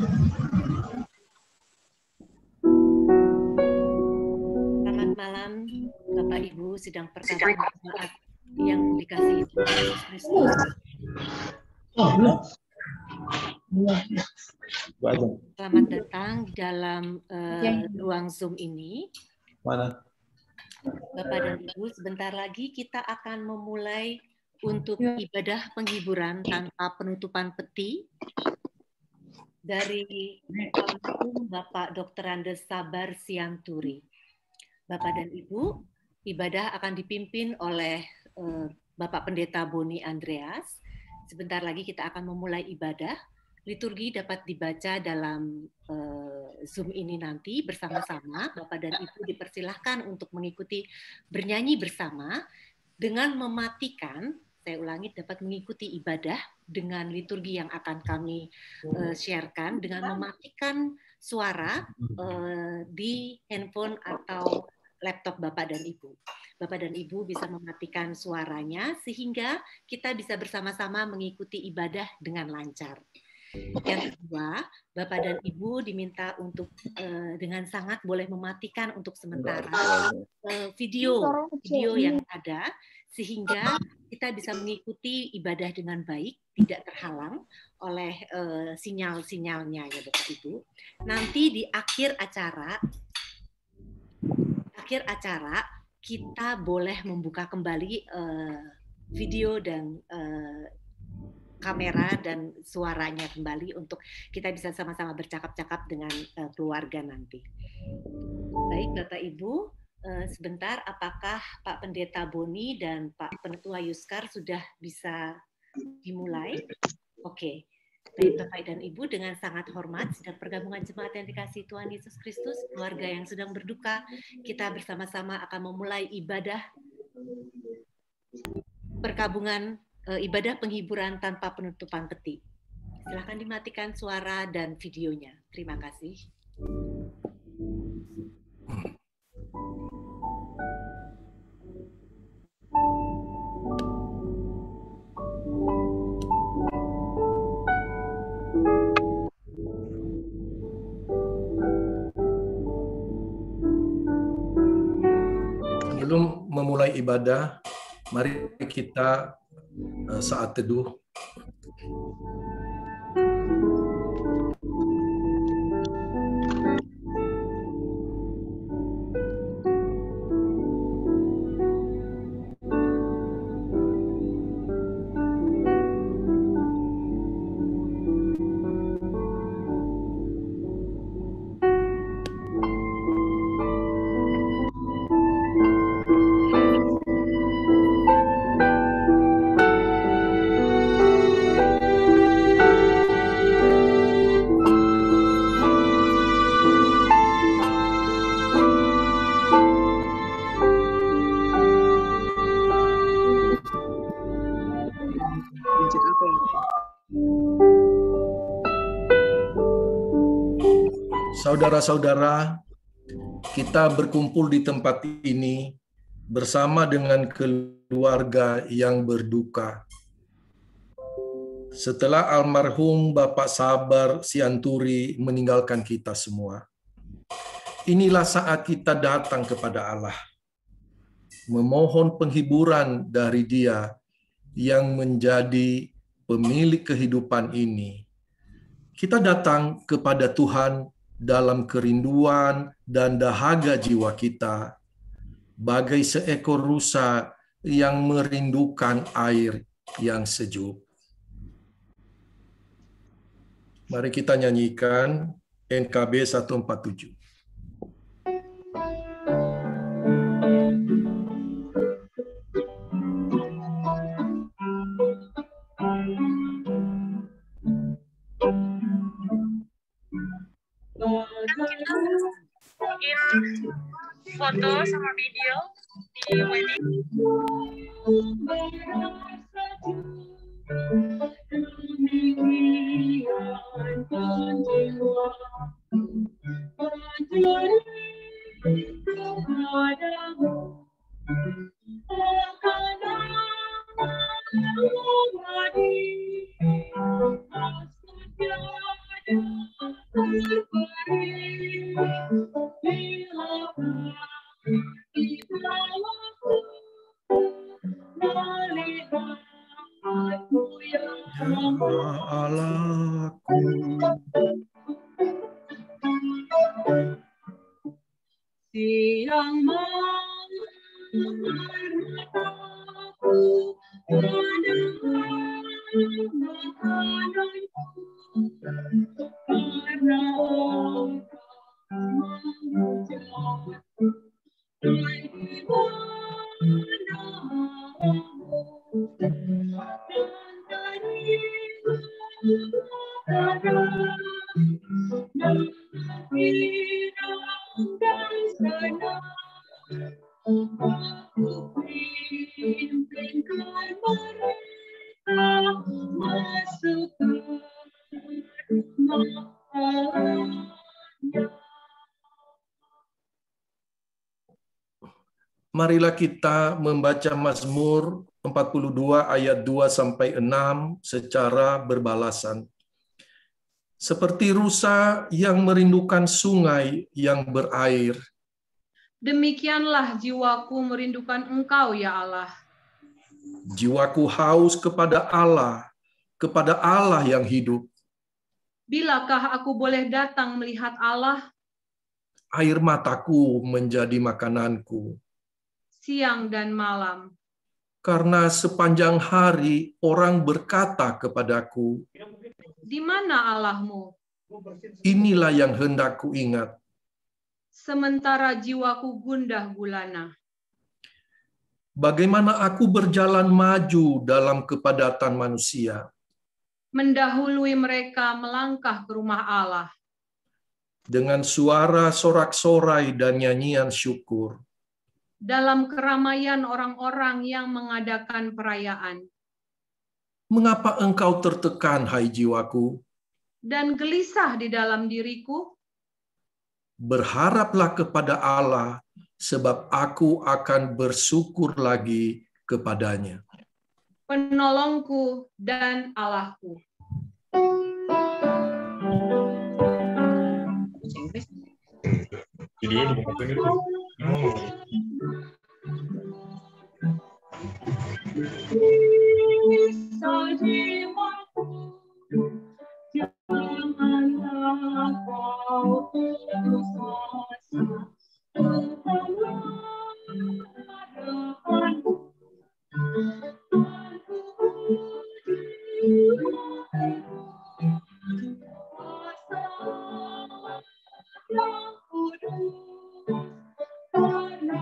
Selamat malam, Bapak Ibu sidang perkabungan jemaat yang dikasihi Tuhan Yesus Kristus. Selamat datang di dalam ruang Zoom ini. Bapak dan Ibu, sebentar lagi kita akan memulai untuk ibadah penghiburan tanpa penutupan peti dari almarhum Bapak Dr. Andes Sabar Sianturi. Bapak dan Ibu, ibadah akan dipimpin oleh Bapak Pendeta Boni Andreas. Sebentar lagi kita akan memulai ibadah. Liturgi dapat dibaca dalam Zoom ini nanti bersama-sama. Bapak dan Ibu dipersilahkan untuk mengikuti bernyanyi bersama dengan mematikan, saya ulangi, dapat mengikuti ibadah dengan liturgi yang akan kami sharekan dengan mematikan suara di handphone atau laptop Bapak dan Ibu. Bapak dan Ibu bisa mematikan suaranya sehingga kita bisa bersama-sama mengikuti ibadah dengan lancar. Yang kedua, Bapak dan Ibu diminta untuk dengan sangat boleh mematikan untuk sementara video yang ada sehingga kita bisa mengikuti ibadah dengan baik, tidak terhalang oleh sinyal-sinyalnya ya Bapak Ibu. Nanti di akhir acara kita boleh membuka kembali video dan kamera dan suaranya kembali untuk kita bisa sama-sama bercakap-cakap dengan keluarga nanti. Baik Bapak Ibu, sebentar apakah Pak Pendeta Boni dan Pak Penetua Yuskar sudah bisa dimulai? Oke. Baik Bapak dan Ibu, dengan sangat hormat sidang pergabungan jemaat yang dikasihi Tuhan Yesus Kristus, keluarga yang sedang berduka, kita bersama-sama akan memulai ibadah perkabungan ibadah penghiburan tanpa penutupan peti. Silakan dimatikan suara dan videonya. Terima kasih. Sebelum memulai ibadah, mari kita saat teduh. Saudara-saudara, kita berkumpul di tempat ini bersama dengan keluarga yang berduka. Setelah almarhum Bapak Sabar Sianturi meninggalkan kita semua, inilah saat kita datang kepada Allah, memohon penghiburan dari Dia yang menjadi pemilik kehidupan ini. Kita datang kepada Tuhan dalam kerinduan dan dahaga jiwa kita, bagai seekor rusa yang merindukan air yang sejuk. Mari kita nyanyikan NKB 147. Foto sama video di wedding. Allahku. Siang malam aku makananku karena engkau mengucapku dan ibadahmu dan terima dan senang aku pimpinkan mereka masuk ke rumah Allah. Marilah kita membaca Mazmur 42 ayat 2 sampai 6 secara berbalasan. Seperti rusa yang merindukan sungai yang berair, demikianlah jiwaku merindukan Engkau, ya Allah. jiwaku haus kepada Allah yang hidup. Bilakah aku boleh datang melihat Allah? Air mataku menjadi makananku. Siang dan malam. Karena sepanjang hari orang berkata kepadaku, Di mana Allahmu? inilah yang hendak ku ingat. Sementara jiwaku gundah gulana. Bagaimana aku berjalan maju dalam kepadatan manusia, Mendahului mereka melangkah ke rumah Allah. dengan suara sorak-sorai dan nyanyian syukur. Dalam keramaian orang-orang yang mengadakan perayaan. Mengapa engkau tertekan, hai jiwaku? Dan gelisah di dalam diriku? Berharaplah kepada Allah, sebab aku akan bersyukur lagi kepadanya. Penolongku dan Allahku. Videonya dibuka dulu. Janganlah kau putus asa, tetaplah harapanku. Aku puji kuasa yang kudus, karena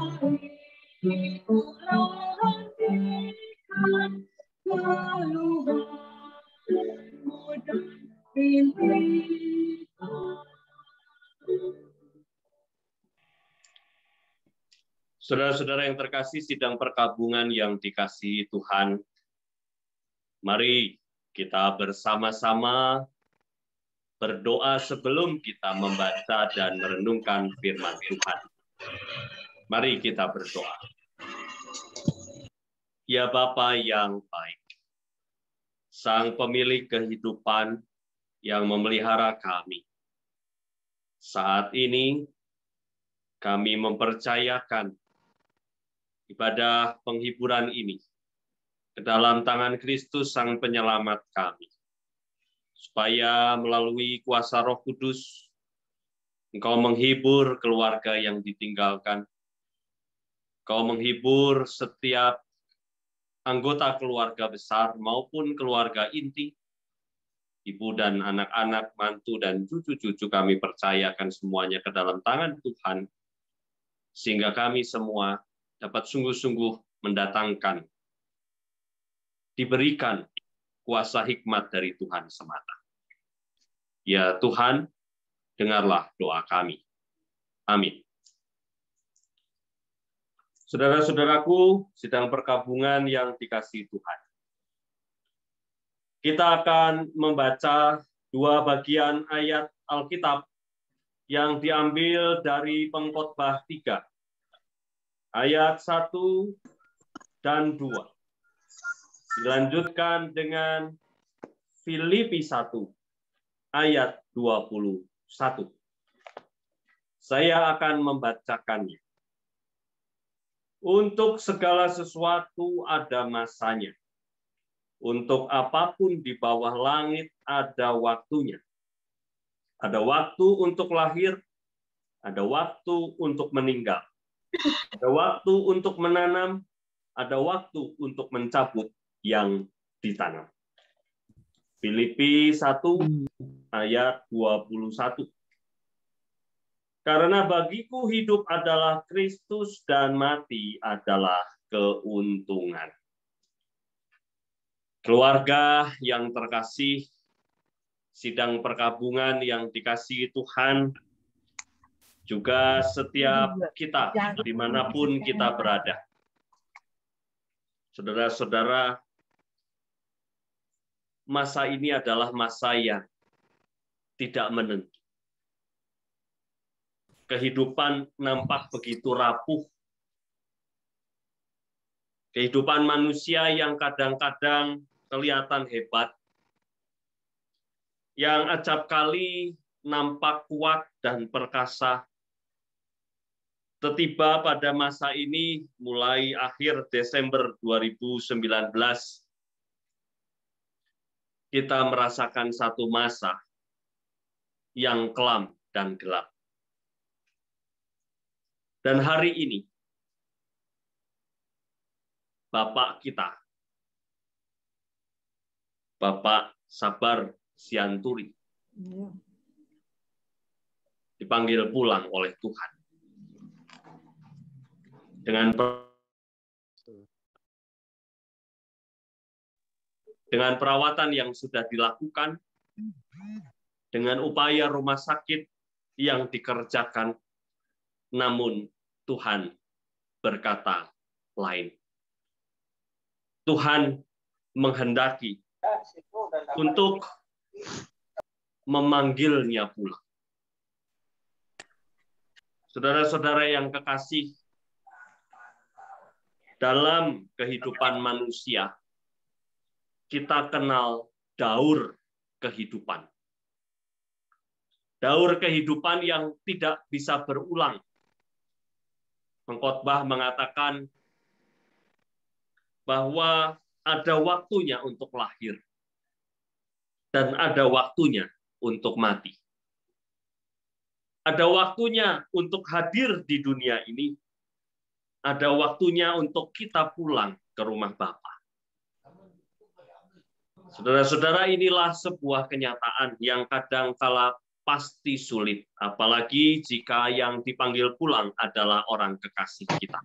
itulah hentikan keluhanmu dan rintihan. Saudara-saudara yang terkasih, sidang perkabungan yang dikasihi Tuhan, mari kita bersama-sama berdoa sebelum kita membaca dan merenungkan firman Tuhan. Mari kita berdoa. Ya Bapa yang baik, Sang pemilik kehidupan yang memelihara kami, saat ini kami mempercayakan ibadah penghiburan ini ke dalam tangan Kristus Sang Penyelamat kami, supaya melalui kuasa Roh Kudus Engkau menghibur keluarga yang ditinggalkan, Engkau menghibur setiap anggota keluarga besar maupun keluarga inti, ibu dan anak-anak, mantu dan cucu-cucu kami percayakan semuanya ke dalam tangan Tuhan, sehingga kami semua dapat sungguh-sungguh mendatangkan, diberikan kuasa hikmat dari Tuhan semata. Ya Tuhan, dengarlah doa kami. Amin. Saudara-saudaraku, sidang perkabungan yang dikasihi Tuhan. Kita akan membaca dua bagian ayat Alkitab yang diambil dari Pengkhotbah 3. Ayat 1 dan 2. Dilanjutkan dengan Filipi 1 ayat 21. 1. Saya akan membacakannya. Untuk segala sesuatu ada masanya. Untuk apapun di bawah langit ada waktunya. Ada waktu untuk lahir, ada waktu untuk meninggal. Ada waktu untuk menanam, ada waktu untuk mencabut yang ditanam. Filipi 1 ayat 21. Karena bagiku hidup adalah Kristus dan mati adalah keuntungan. Keluarga yang terkasih, sidang perkabungan yang dikasihi Tuhan, juga setiap kita, dimanapun kita berada. Saudara-saudara, masa ini adalah masa yang tidak menentu. Kehidupan nampak begitu rapuh. Kehidupan manusia yang kadang-kadang kelihatan hebat, yang acap kali nampak kuat dan perkasa, tiba pada masa ini mulai akhir Desember 2019, kita merasakan satu masa yang kelam dan gelap. Dan hari ini, Bapak kita, Bapak Sabar Sianturi, dipanggil pulang oleh Tuhan. Dengan perawatan yang sudah dilakukan, dengan upaya rumah sakit yang dikerjakan, namun Tuhan berkata lain. Tuhan menghendaki untuk memanggilnya pulang. Saudara-saudara yang kekasih, dalam kehidupan manusia, kita kenal daur kehidupan. Daur kehidupan yang tidak bisa berulang. Pengkhotbah mengatakan bahwa ada waktunya untuk lahir dan ada waktunya untuk mati. Ada waktunya untuk hadir di dunia ini. Ada waktunya untuk kita pulang ke rumah Bapa. Saudara-saudara, inilah sebuah kenyataan yang kadang-kala pasti sulit, apalagi jika yang dipanggil pulang adalah orang kekasih kita.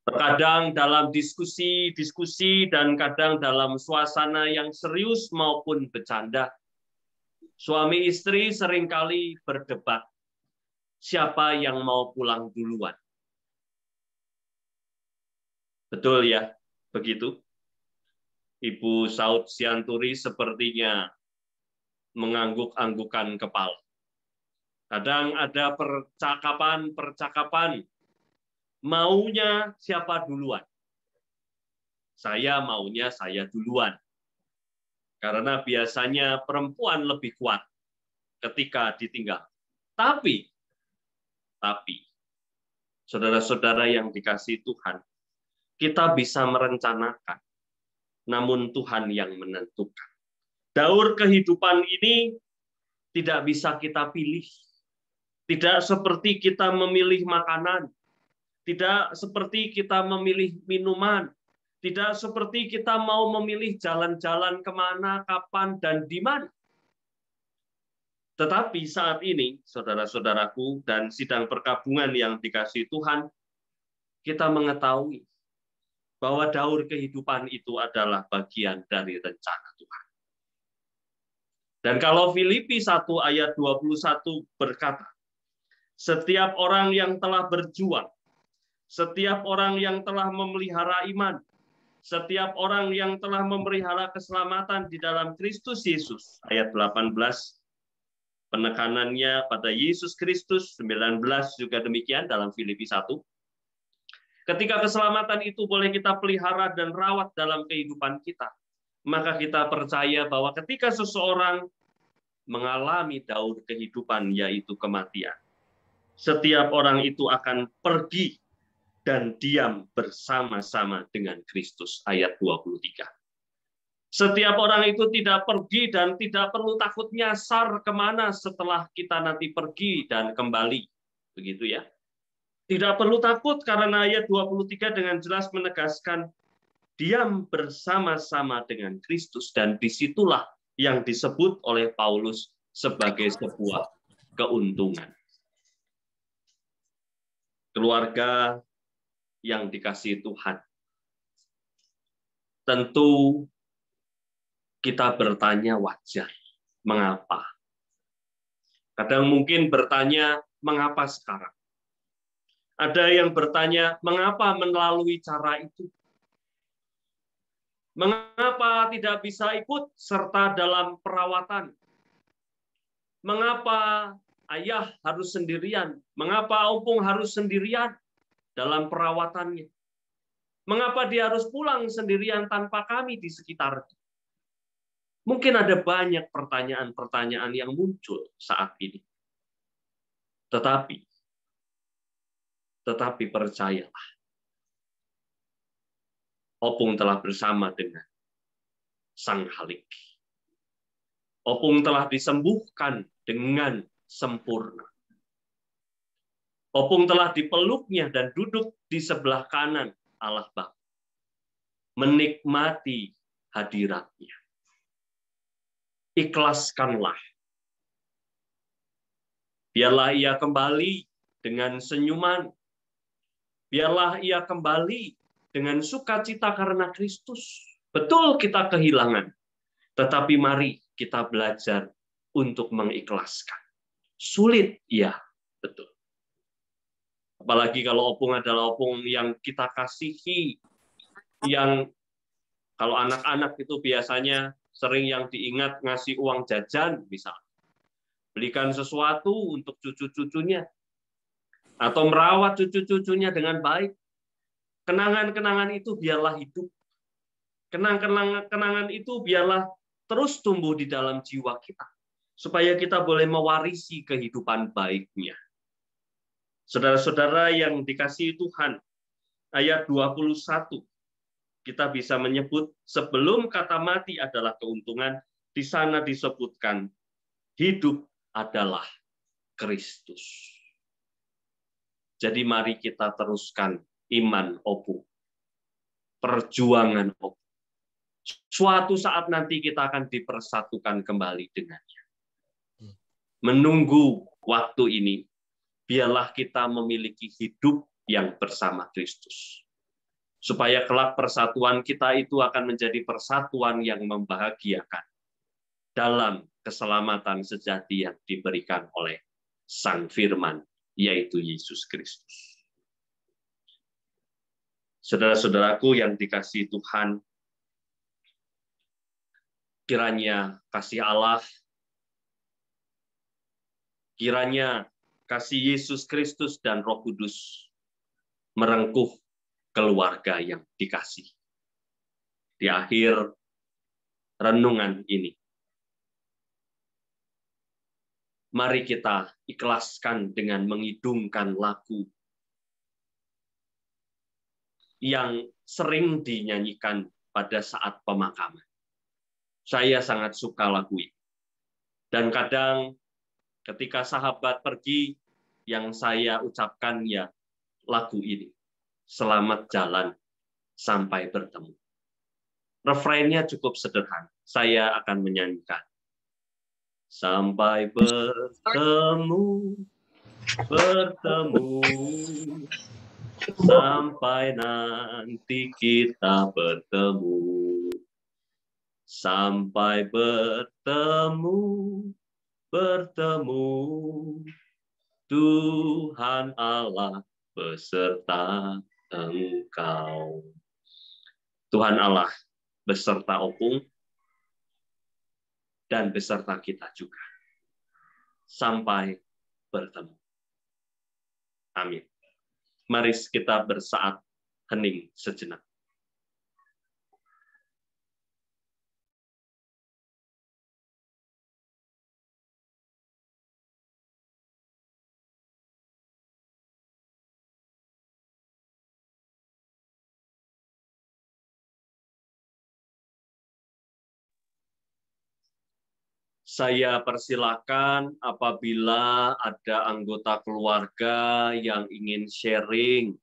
Terkadang dalam diskusi dan kadang dalam suasana yang serius maupun bercanda, suami istri seringkali berdebat, siapa yang mau pulang duluan. Betul ya, begitu? Ibu Saud Sianturi sepertinya mengangguk-anggukan kepala. Kadang ada percakapan, maunya siapa duluan? Saya maunya saya duluan. Karena biasanya perempuan lebih kuat ketika ditinggal. Tapi, saudara-saudara yang dikasihi Tuhan, kita bisa merencanakan, namun Tuhan yang menentukan. Daur kehidupan ini tidak bisa kita pilih. Tidak seperti kita memilih makanan. Tidak seperti kita memilih minuman. Tidak seperti kita mau memilih jalan-jalan kemana, kapan, dan di mana. Tetapi saat ini, saudara-saudaraku, dan sidang perkabungan yang dikasihi Tuhan, kita mengetahui bahwa daur kehidupan itu adalah bagian dari rencana Tuhan. Dan kalau Filipi 1 ayat 21 berkata, setiap orang yang telah berjuang, setiap orang yang telah memelihara iman, setiap orang yang telah memelihara keselamatan di dalam Kristus Yesus, ayat 18, penekanannya pada Yesus Kristus, 19 juga demikian dalam Filipi 1. Ketika keselamatan itu boleh kita pelihara dan rawat dalam kehidupan kita, maka kita percaya bahwa ketika seseorang mengalami daur kehidupan, yaitu kematian. Setiap orang itu akan pergi dan diam bersama-sama dengan Kristus. Ayat 23. Setiap orang itu tidak pergi dan tidak perlu takut nyasar kemana setelah kita nanti pergi dan kembali. Begitu ya. Tidak perlu takut karena ayat 23 dengan jelas menegaskan diam bersama-sama dengan Kristus, dan disitulah yang disebut oleh Paulus sebagai sebuah keuntungan. Keluarga yang dikasihi Tuhan, tentu kita bertanya wajar, mengapa? Kadang mungkin bertanya, mengapa sekarang? Ada yang bertanya, mengapa melalui cara itu? Mengapa tidak bisa ikut serta dalam perawatan? Mengapa ayah harus sendirian? Mengapa Opung harus sendirian dalam perawatannya? Mengapa dia harus pulang sendirian tanpa kami di sekitar? Mungkin ada banyak pertanyaan-pertanyaan yang muncul saat ini. Tetapi percayalah, Opung telah bersama dengan Sang Halik. Opung telah disembuhkan dengan sempurna. Opung telah dipeluknya dan duduk di sebelah kanan Allah Bapa, menikmati hadiratnya. Ikhlaskanlah. Biarlah ia kembali dengan senyuman. Biarlah ia kembali dengan sukacita karena Kristus. Betul kita kehilangan, tetapi mari kita belajar untuk mengikhlaskan. Sulit, ya, betul. Apalagi kalau Opung adalah Opung yang kita kasihi, yang kalau anak-anak itu biasanya sering yang diingat ngasih uang jajan, misalnya. Belikan sesuatu untuk cucu-cucunya, atau merawat cucu-cucunya dengan baik. Kenangan-kenangan itu biarlah hidup. Kenangan-kenangan itu biarlah terus tumbuh di dalam jiwa kita, supaya kita boleh mewarisi kehidupan baiknya. Saudara-saudara yang dikasihi Tuhan, ayat 21, kita bisa menyebut sebelum kata mati adalah keuntungan, di sana disebutkan hidup adalah Kristus. Jadi mari kita teruskan iman Opung, perjuangan Opung. Suatu saat nanti kita akan dipersatukan kembali dengannya. Menunggu waktu ini, biarlah kita memiliki hidup yang bersama Kristus. Supaya kelak persatuan kita itu akan menjadi persatuan yang membahagiakan dalam keselamatan sejati yang diberikan oleh Sang Firman, yaitu Yesus Kristus. Saudara-saudaraku yang dikasihi Tuhan, kiranya kasih Allah, kiranya kasih Yesus Kristus dan Roh Kudus merengkuh keluarga yang dikasihi. Di akhir renungan ini, mari kita ikhlaskan dengan mengidungkan lagu yang sering dinyanyikan pada saat pemakaman. Saya sangat suka lagu ini. Dan kadang ketika sahabat pergi, yang saya ucapkan ya lagu ini. Selamat jalan sampai bertemu. Refrainnya cukup sederhana. Saya akan menyanyikan. Sampai bertemu, sampai nanti kita bertemu. Sampai bertemu, Tuhan Allah beserta Engkau. Tuhan Allah beserta Opung dan beserta kita juga. Sampai bertemu. Amin. Mari kita bersaat hening sejenak. Saya persilakan apabila ada anggota keluarga yang ingin sharing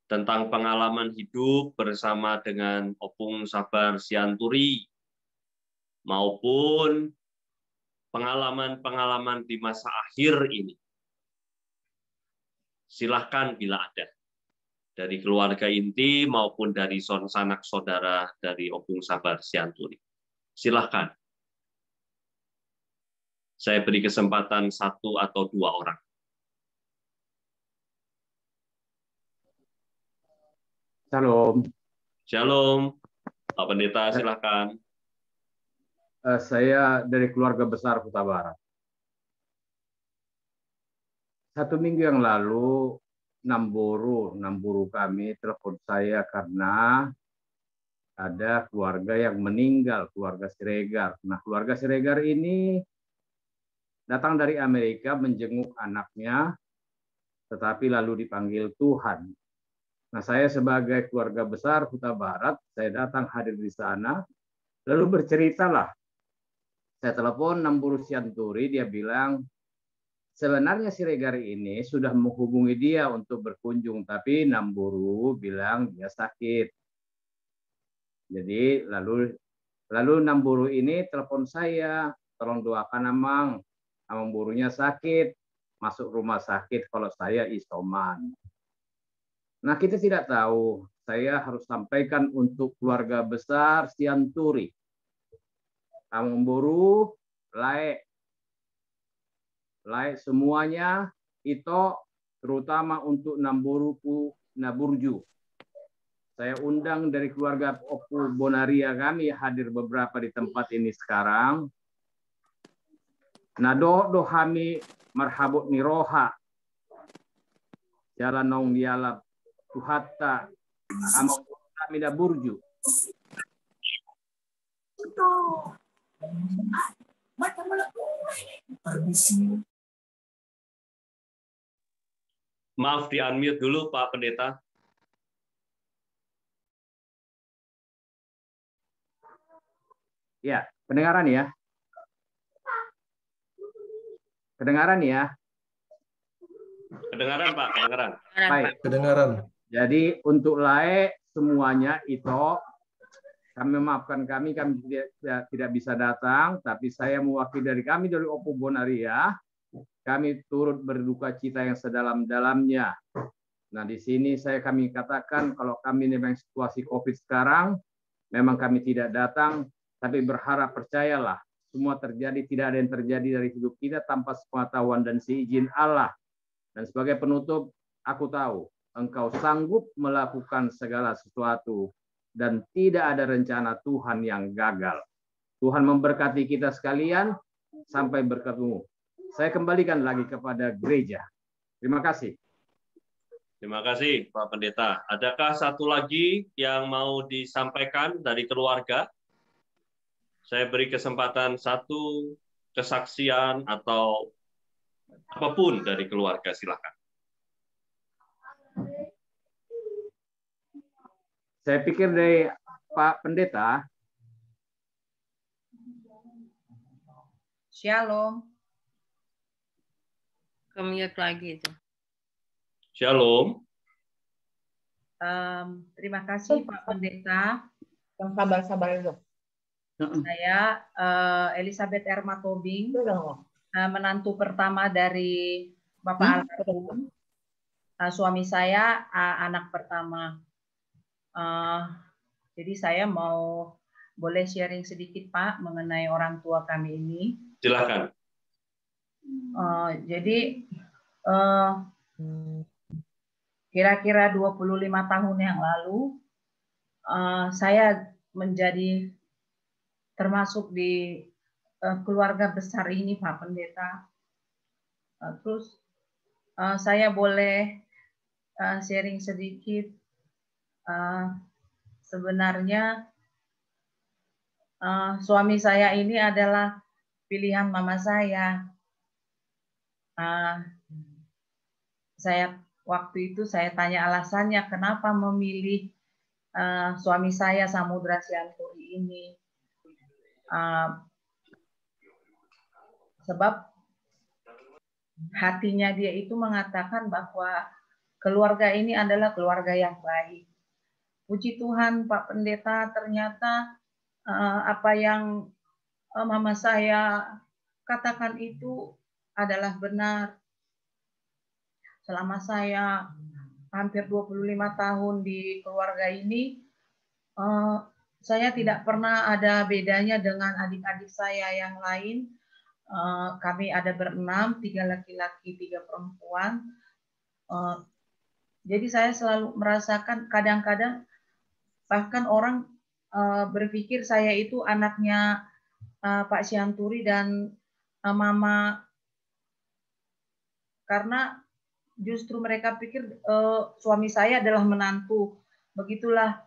tentang pengalaman hidup bersama dengan Opung Sabar Sianturi, maupun pengalaman-pengalaman di masa akhir ini. Silahkan bila ada, dari keluarga inti maupun dari sanak saudara dari Opung Sabar Sianturi. Silahkan. Saya beri kesempatan 1 atau 2 orang. Shalom. Shalom. Pak Pendeta, silahkan. Saya dari keluarga besar Huta Barat. 1 minggu yang lalu, enam buru kami telepon saya karena ada keluarga yang meninggal, keluarga Siregar. Nah, keluarga Siregar ini datang dari Amerika menjenguk anaknya, tetapi lalu dipanggil Tuhan. Nah, saya sebagai keluarga besar Huta Barat, saya datang hadir di sana, lalu berceritalah. Saya telepon Namburu Sianturi, dia bilang, sebenarnya Siregar ini sudah menghubungi dia untuk berkunjung, tapi Namburu bilang dia sakit. Jadi lalu Namburu ini telepon saya, tolong doakan Amang burunya sakit, masuk rumah sakit kalau saya isoman. Nah, kita tidak tahu, saya harus sampaikan untuk keluarga besar Sianturi. Amang buru, laek semuanya, itu terutama untuk Naburju. Saya undang dari keluarga Opu Bonaria kami hadir beberapa di tempat ini sekarang. Nado dohami marhabut niroha. Jalan nong dialap tuhatta amang kami Naburju. Maaf, di-unmute dulu Pak Pendeta. Ya, kedengaran ya? Kedengaran ya? Kedengaran Pak, kedengaran. Baik. Kedengaran. Jadi untuk laek semuanya itu kami maafkan kami tidak bisa datang, tapi saya mewakili dari kami dari Opu Bonaria, kami turut berduka cita yang sedalam-dalamnya. Nah, di sini kami katakan kalau kami memang situasi COVID sekarang, memang kami tidak datang, tapi berharap percayalah semua terjadi, tidak ada yang terjadi dari hidup kita tanpa sepengetahuan dan seizin Allah. Dan sebagai penutup, aku tahu Engkau sanggup melakukan segala sesuatu dan tidak ada rencana Tuhan yang gagal. Tuhan memberkati kita sekalian, sampai bertemu. Saya kembalikan lagi kepada gereja. Terima kasih. Terima kasih Pak Pendeta. Adakah satu lagi yang mau disampaikan dari keluarga? Saya beri kesempatan 1 kesaksian atau apapun dari keluarga, silakan. Saya pikir dari Pak Pendeta. Shalom. Ke-mute lagi itu. Shalom. Terima kasih Pak Pendeta. Yang sabar-sabar itu. Saya Elizabeth Erma Tobing, menantu pertama dari Bapak almarhum. Suami saya anak pertama. Jadi saya boleh sharing sedikit Pak mengenai orang tua kami ini. Silakan. Jadi kira-kira 25 tahun yang lalu saya menjadi termasuk di keluarga besar ini Pak Pendeta. Terus saya boleh sharing sedikit. Sebenarnya suami saya ini adalah pilihan mama saya. Waktu itu saya tanya alasannya kenapa memilih suami saya Samudra Sianturi ini. Sebab hatinya dia itu mengatakan bahwa keluarga ini adalah keluarga yang baik. Puji Tuhan, Pak Pendeta, ternyata apa yang mama saya katakan itu adalah benar. Selama saya hampir 25 tahun di keluarga ini, saya tidak pernah ada bedanya dengan adik-adik saya yang lain. Kami ada berenam, 3 laki-laki, 3 perempuan. Jadi saya selalu merasakan kadang-kadang bahkan orang berpikir saya itu anaknya Pak Sianturi dan Mama, karena justru mereka pikir suami saya adalah menantu. Begitulah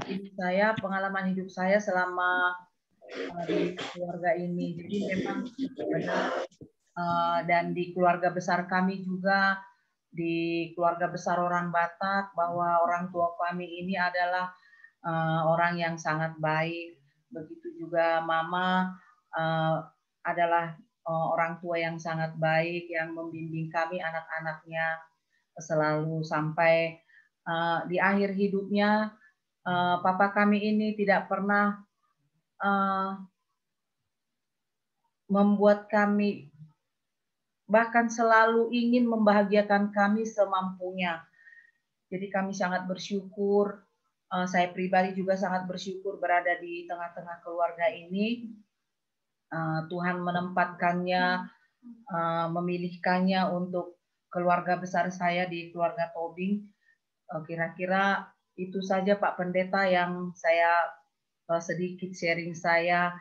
hidup saya, pengalaman hidup saya selama di keluarga ini. Jadi memang benar, dan di keluarga besar kami juga, di keluarga besar orang Batak, bahwa orang tua kami ini adalah orang yang sangat baik. Begitu juga Mama adalah orang tua yang sangat baik, yang membimbing kami anak-anaknya selalu sampai di akhir hidupnya. Papa kami ini tidak pernah membuat kami, bahkan selalu ingin membahagiakan kami semampunya. Jadi kami sangat bersyukur, saya pribadi juga sangat bersyukur berada di tengah-tengah keluarga ini. Tuhan menempatkannya, memilihkannya untuk keluarga besar saya di keluarga Tobing. Kira-kira itu saja Pak Pendeta yang saya sedikit sharing saya.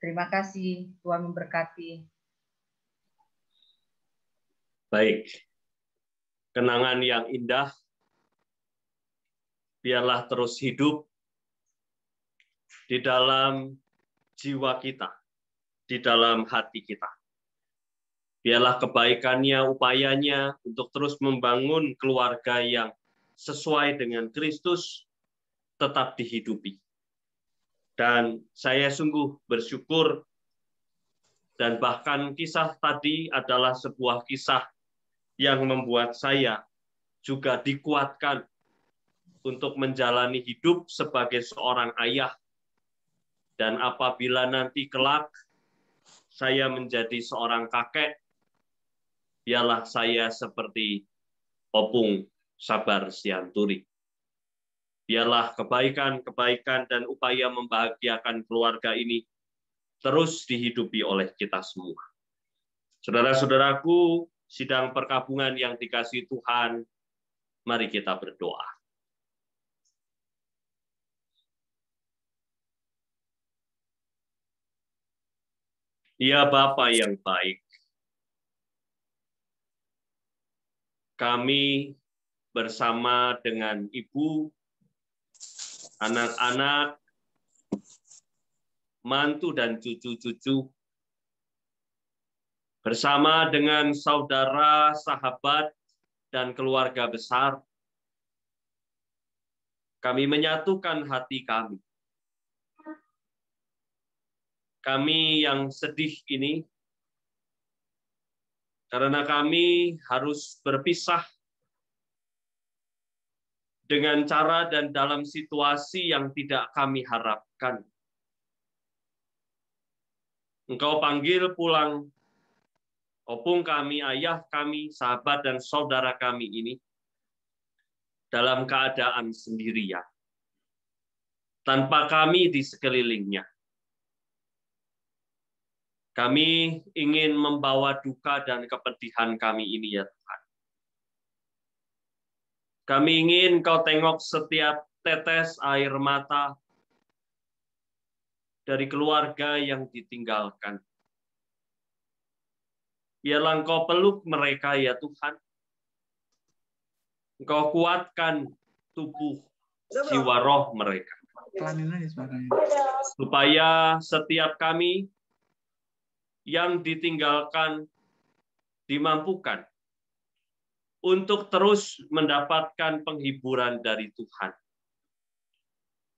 Terima kasih, Tuhan memberkati. Baik, kenangan yang indah biarlah terus hidup di dalam jiwa kita, di dalam hati kita. Biarlah kebaikannya, upayanya untuk terus membangun keluarga yang sesuai dengan Kristus tetap dihidupi. Dan saya sungguh bersyukur, dan bahkan kisah tadi adalah sebuah kisah yang membuat saya juga dikuatkan untuk menjalani hidup sebagai seorang ayah. Dan apabila nanti kelak saya menjadi seorang kakek, biarlah saya seperti Opung Sabar Sianturi. Biarlah kebaikan-kebaikan dan upaya membahagiakan keluarga ini terus dihidupi oleh kita semua. Saudara-saudaraku, sidang perkabungan yang dikasihi Tuhan, mari kita berdoa. Ya Bapa yang baik, kami bersama dengan Ibu, anak-anak, mantu dan cucu-cucu, bersama dengan saudara, sahabat, dan keluarga besar, kami menyatukan hati kami. Kami yang sedih ini, karena kami harus berpisah dengan cara dan dalam situasi yang tidak kami harapkan. Engkau panggil pulang Opung kami, ayah kami, sahabat dan saudara kami ini dalam keadaan sendirian, tanpa kami di sekelilingnya. Kami ingin membawa duka dan kepedihan kami ini, ya Tuhan. Kami ingin Kau tengok setiap tetes air mata dari keluarga yang ditinggalkan. Biarlah Engkau peluk mereka, ya Tuhan. Engkau kuatkan tubuh, jiwa, roh mereka. Supaya setiap kami yang ditinggalkan dimampukan untuk terus mendapatkan penghiburan dari Tuhan.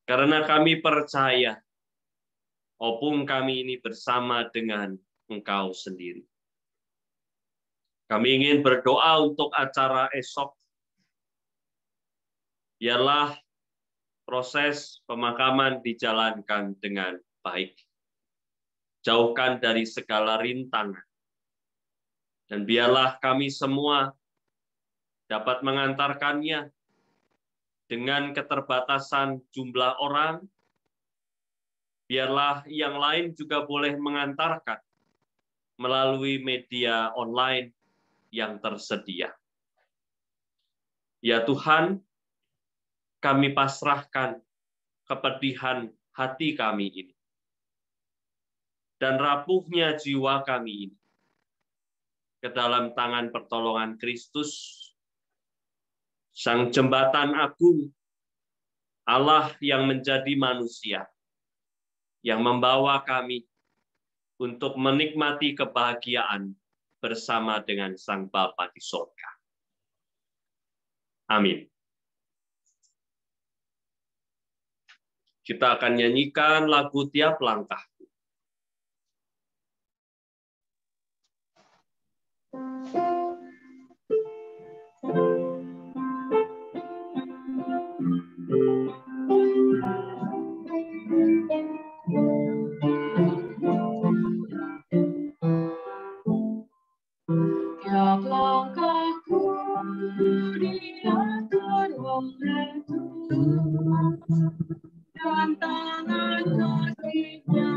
Karena kami percaya opung kami ini bersama dengan Engkau sendiri. Kami ingin berdoa untuk acara esok. Biarlah proses pemakaman dijalankan dengan baik. Jauhkan dari segala rintangan. Dan biarlah kami semua dapat mengantarkannya dengan keterbatasan jumlah orang. Biarlah yang lain juga boleh mengantarkan melalui media online yang tersedia. Ya Tuhan, kami pasrahkan kepedihan hati kami ini dan rapuhnya jiwa kami ini ke dalam tangan pertolongan Kristus, Sang Jembatan Agung, Allah yang menjadi manusia, yang membawa kami untuk menikmati kebahagiaan bersama dengan Sang Bapa di surga. Amin. Kita akan nyanyikan lagu Tiap Langkah. Tiap langkahku diatur oleh Tuhan, dan tangan kasih-Nya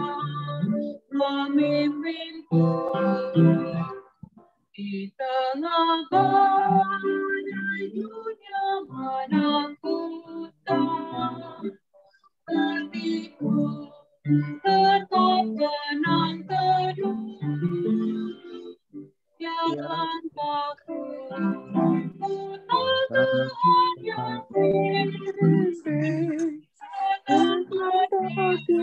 memimpinku. Di tengah badai dunia menakutkan, hatiku tetap tenang teduh. Tiap langkahku ku tahu Tuhan yang pimpin, dan hatiku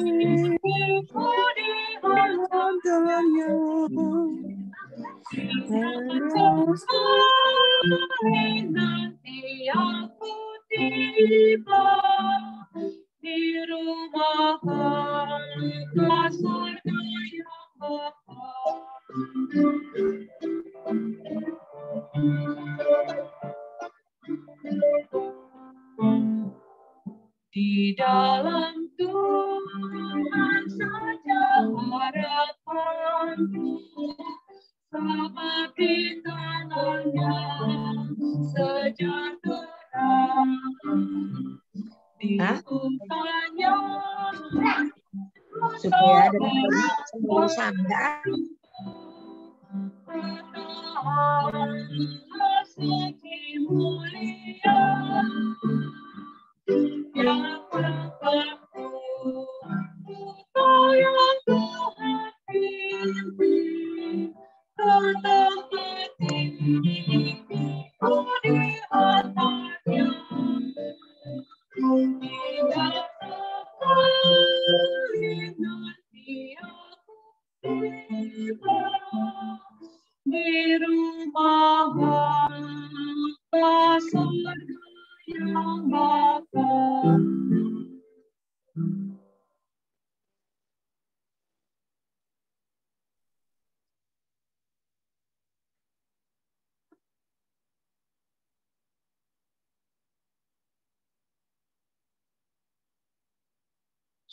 di hadapan tangannya. Nanti aku tiba di rumah Allah surga yang bakal. Di dalam Tuhan saja harapanku, sebab di tangannya sejahtera. Di Tuhannya supaya ada semua sangga suci mulia yang berkatku, yang Tuhan pimpin, tetap hatiku di hatinya. Tidak sekali nanti aku tiba di rumah Bapa surga yang bakal.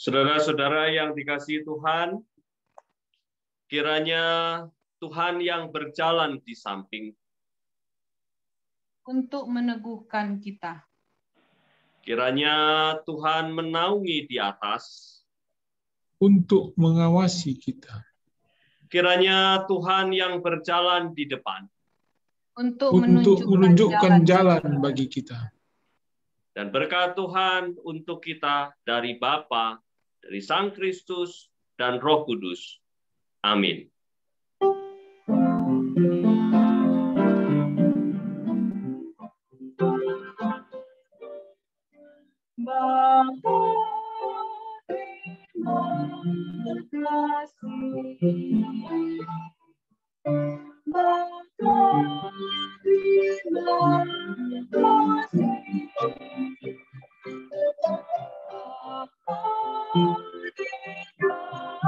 Saudara-saudara yang dikasihi Tuhan, kiranya Tuhan yang berjalan di samping untuk meneguhkan kita. Kiranya Tuhan menaungi di atas untuk mengawasi kita. Kiranya Tuhan yang berjalan di depan untuk menunjukkan jalan bagi kita. Dan berkat Tuhan untuk kita dari Bapa, dari Sang Kristus, dan Roh Kudus. Amin. Bapa, terima kasih. Bapa, terima kasih. Bapa, terima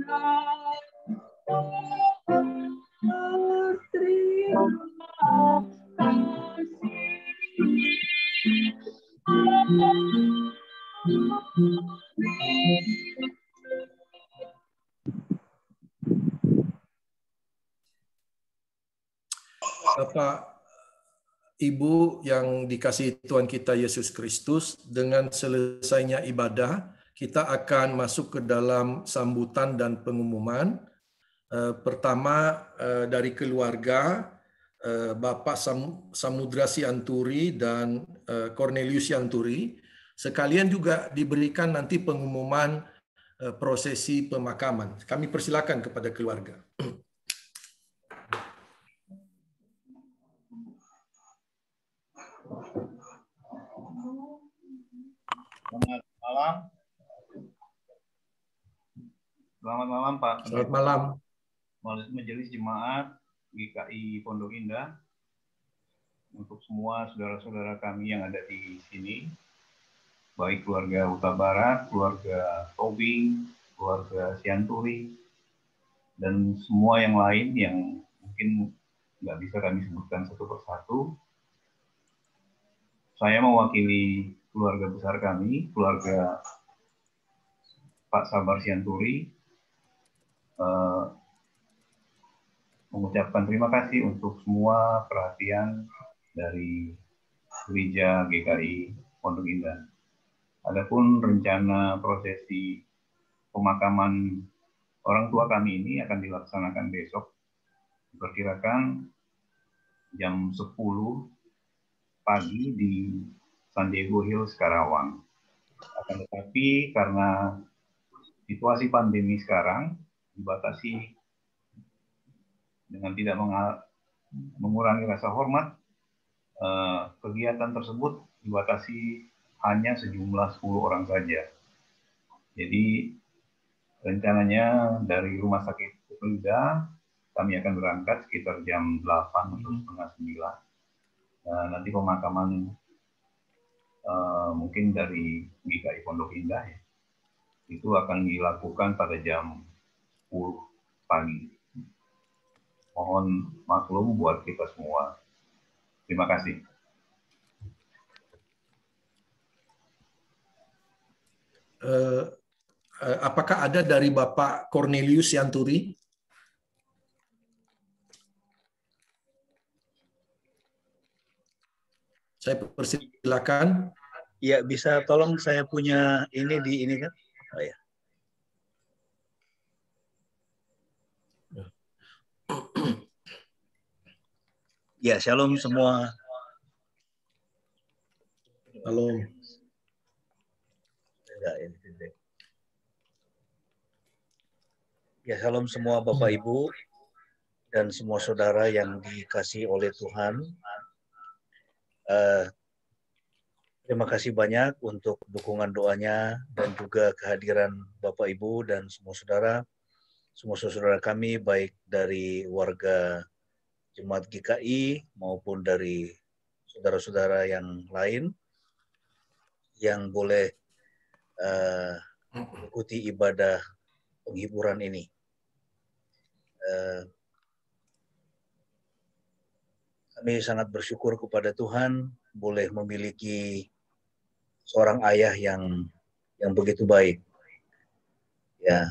Terima kasih. Bapak, Ibu yang dikasihi Tuhan kita Yesus Kristus, dengan selesainya ibadah, kita akan masuk ke dalam sambutan dan pengumuman. Pertama dari keluarga, Bapak Samudra Sianturi dan Cornelius Sianturi, sekalian juga diberikan nanti pengumuman prosesi pemakaman. Kami persilakan kepada keluarga. Selamat malam. Selamat malam Pak. Selamat malam. Majelis Jemaat GKI Pondok Indah. Untuk semua saudara-saudara kami yang ada di sini, baik keluarga Huta Barat, keluarga Tobing, keluarga Sianturi, dan semua yang lain yang mungkin nggak bisa kami sebutkan satu persatu. Saya mewakili keluarga besar kami, keluarga Pak Sabar Sianturi, mengucapkan terima kasih untuk semua perhatian dari Gereja GKI Pondok Indah. Adapun rencana prosesi pemakaman orang tua kami ini akan dilaksanakan besok, diperkirakan jam 10 pagi di San Diego Hills, Karawang. Akan tetapi karena situasi pandemi sekarang dibatasi dengan tidak mengurangi rasa hormat, kegiatan tersebut dibatasi hanya sejumlah 10 orang saja. Jadi rencananya dari Rumah Sakit Pelida kami akan berangkat sekitar jam 8 atau setengah 9. Nanti pemakaman mungkin dari GKI Pondok Indah ya, itu akan dilakukan pada jam 10 pagi. Mohon maklum buat kita semua. Terima kasih. Apakah ada dari Bapak Cornelius Sianturi? Saya persilakan. Ya, bisa tolong saya punya ini di ini kan? Oh ya. Ya, shalom semua. Shalom. Ya, shalom semua Bapak Ibu dan semua saudara yang dikasihi oleh Tuhan. Terima kasih banyak untuk dukungan doanya dan juga kehadiran Bapak Ibu dan semua saudara kami, baik dari warga Jemaat GKI maupun dari saudara-saudara yang lain yang boleh ikuti ibadah penghiburan ini. Kami sangat bersyukur kepada Tuhan boleh memiliki seorang ayah yang begitu baik. Ya,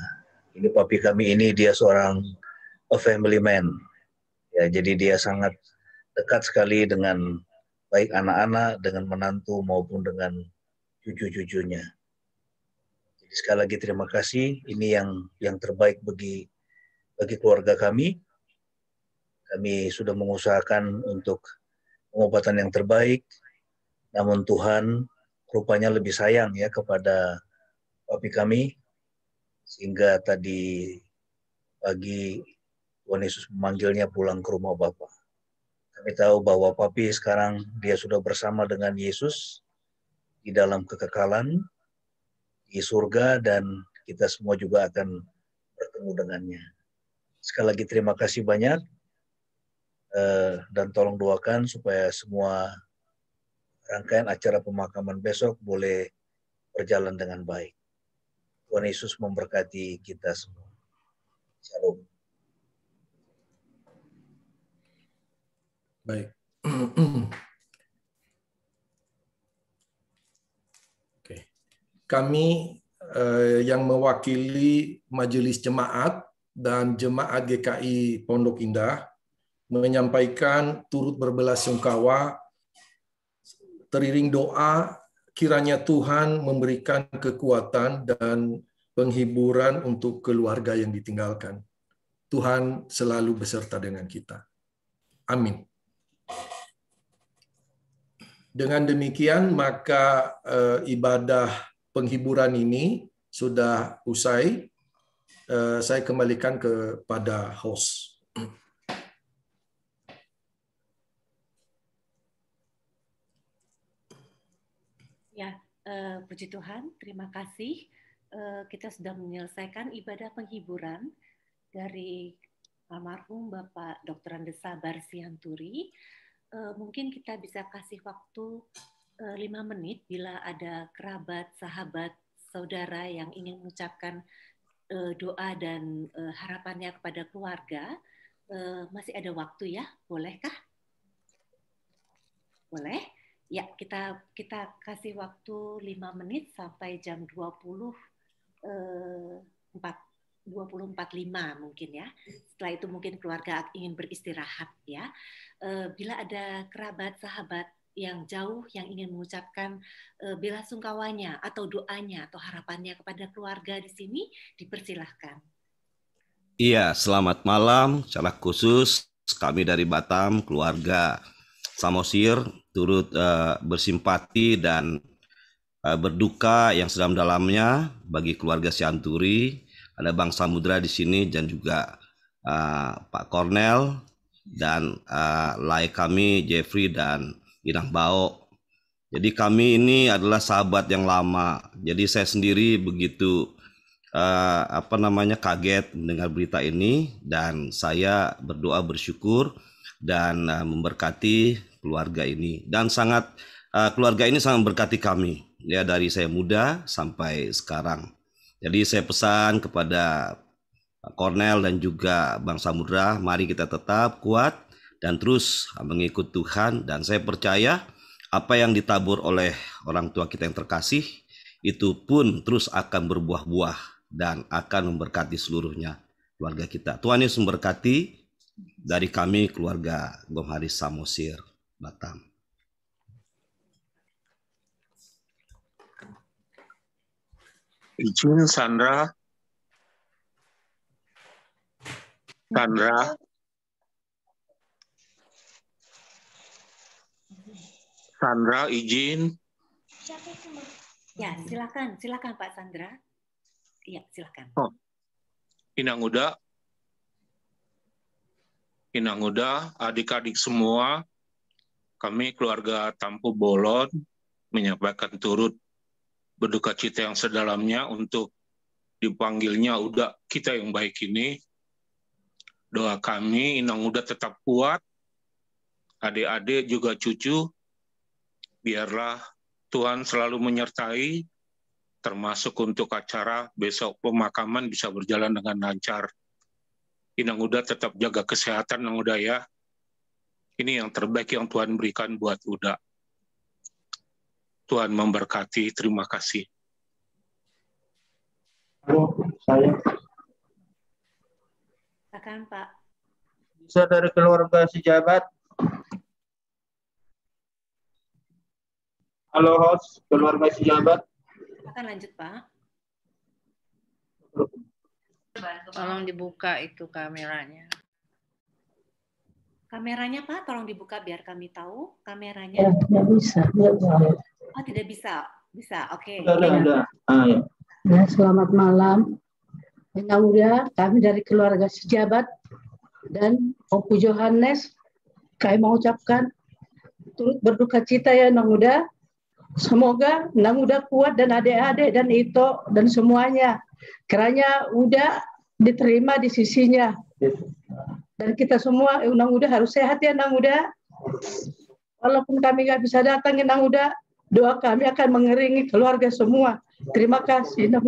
ini papi kami ini dia seorang a family man. Ya, jadi dia sangat dekat sekali dengan baik anak-anak, dengan menantu maupun dengan cucu-cucunya. Jadi sekali lagi terima kasih. Ini yang terbaik bagi keluarga kami. Kami sudah mengusahakan untuk pengobatan yang terbaik, namun Tuhan rupanya lebih sayang ya kepada papi kami, sehingga tadi pagi Tuhan Yesus memanggilnya pulang ke rumah Bapa. Kami tahu bahwa papi sekarang dia sudah bersama dengan Yesus di dalam kekekalan di surga, dan kita semua juga akan bertemu dengannya. Sekali lagi terima kasih banyak, dan tolong doakan supaya semua rangkaian acara pemakaman besok boleh berjalan dengan baik. Tuhan Yesus memberkati kita semua. Shalom. Baik. Oke. Kami yang mewakili Majelis Jemaat dan Jemaat GKI Pondok Indah menyampaikan turut berbelasungkawa teriring doa kiranya Tuhan memberikan kekuatan dan penghiburan untuk keluarga yang ditinggalkan. Tuhan selalu beserta dengan kita. Amin. Dengan demikian, maka ibadah penghiburan ini sudah usai. Saya kembalikan kepada host. Ya, puji Tuhan, terima kasih. Kita sudah menyelesaikan ibadah penghiburan dari almarhum Bapak Dr. Andes Sabar Sianturi. Mungkin kita bisa kasih waktu 5 menit bila ada kerabat, sahabat, saudara yang ingin mengucapkan doa dan harapannya kepada keluarga. Masih ada waktu ya, bolehkah? Boleh? Ya, kita kasih waktu 5 menit sampai jam 20.45 mungkin ya. Setelah itu mungkin keluarga ingin beristirahat ya. Bila ada kerabat, sahabat yang jauh yang ingin mengucapkan belasungkawanya atau doanya atau harapannya kepada keluarga di sini, dipersilahkan. Iya, selamat malam. Secara khusus kami dari Batam, keluarga Samosir, turut bersimpati dan berduka yang sedalam-dalamnya bagi keluarga Sianturi. Ada Bang Samudra di sini dan juga Pak Kornel dan lai kami Jeffrey dan Inang Bao. Jadi kami ini adalah sahabat yang lama. Jadi saya sendiri begitu kaget mendengar berita ini dan saya berdoa bersyukur dan memberkati keluarga ini dan keluarga ini sangat memberkati kami ya dari saya muda sampai sekarang. Jadi saya pesan kepada Kornel dan juga Bang Samudra, mari kita tetap kuat dan terus mengikut Tuhan, dan saya percaya apa yang ditabur oleh orang tua kita yang terkasih itu pun terus akan berbuah-buah dan akan memberkati seluruhnya keluarga kita. Tuhan Yesus memberkati dari kami keluarga Gom Haris Samosir Batam. Izin Sandra. Sandra izin. Ya, silakan Pak Sandra. Iya, silakan. Oh. Inang Uda, adik-adik semua, kami keluarga Tampu Bolon menyampaikan turut berduka cita yang sedalamnya untuk dipanggilnya Uda kita yang baik ini. Doa kami Inang Uda tetap kuat, adik-adik juga cucu, biarlah Tuhan selalu menyertai, termasuk untuk acara besok pemakaman bisa berjalan dengan lancar. Inang Uda tetap jaga kesehatan, Inang Uda ya. Ini yang terbaik yang Tuhan berikan buat Uda. Tuhan memberkati, terima kasih. Halo, saya. Silakan Pak. Bisa dari keluarga sejabat. Halo host, keluarga sejabat. Silakan lanjut Pak. Tolong dibuka itu kameranya. Kameranya Pak, tolong dibuka biar kami tahu kameranya. Ya, tidak bisa. Oh, tidak bisa. Bisa, oke. Udah. Ya. Ya, selamat malam. Inang Uda, kami dari keluarga sejabat dan Opu Johannes, kami mengucapkan turut berduka cita ya Inang Uda. Semoga Inang Uda kuat dan adik-adik dan Ito dan semuanya. Kiranya Uda diterima di sisinya. Dan kita semua, Inang Uda harus sehat ya Inang Uda. Walaupun kami nggak bisa datang Inang Uda, doa kami akan mengiringi keluarga semua Terima kasih. Anak